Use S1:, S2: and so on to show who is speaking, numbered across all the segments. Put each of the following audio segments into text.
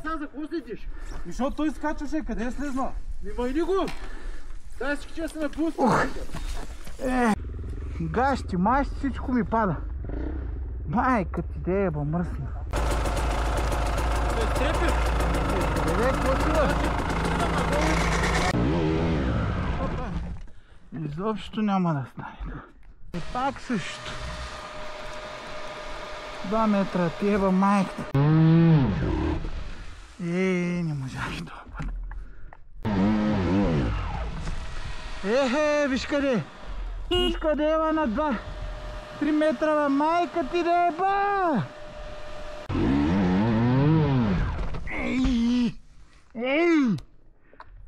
S1: сега за какво следиш?
S2: Защото той скачаше, къде е слезнал?
S1: Нима и ни го! Дай всички, че сме ме пусти!
S3: Гащи, мащи, всичко ми пада. Майка ти де е, мръсна.
S1: Трепи!
S3: Какво си бе? Изобщо няма да стане. И пак също. 2 метра теба, майката. Не можах това път. Виж къде. Виж къде е на 2-3 метра, бе, майка ти да е, ба!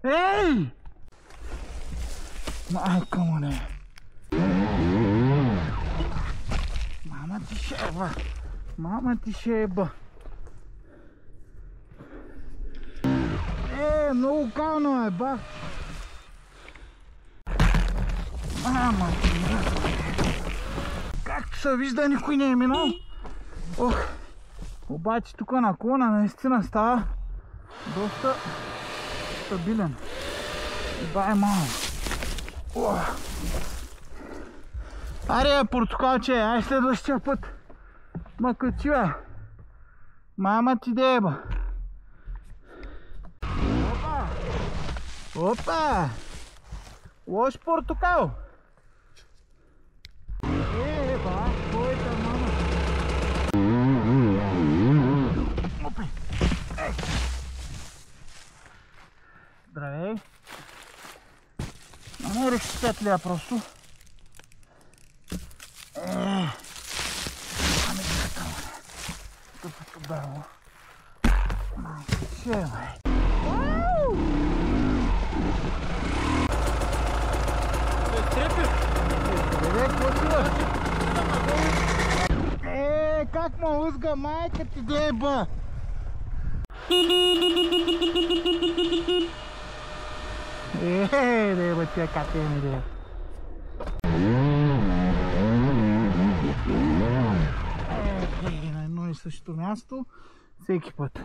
S3: Ей! Майка му не. Мама ти шеба. Мама ти шеба. Много кално е, ба. Мама ти не. Както се вижда, никой не е минал. Обаче тук наклона наистина става доста стабилен. Бай малко. Аре, портокалче, ай следващия път. Ма качи, бе. Мама ти деба. Опа! Лош портокал. Ба, твоята мама. Опе. Здравей. Намерих си петлия просто. Ами така, тъпото дърво. Майче, бе.
S1: Трепи!
S3: Какво си, бе? Как ме узга майка ти деба? Деба тя как е ми деба. На едно и същото място всеки път.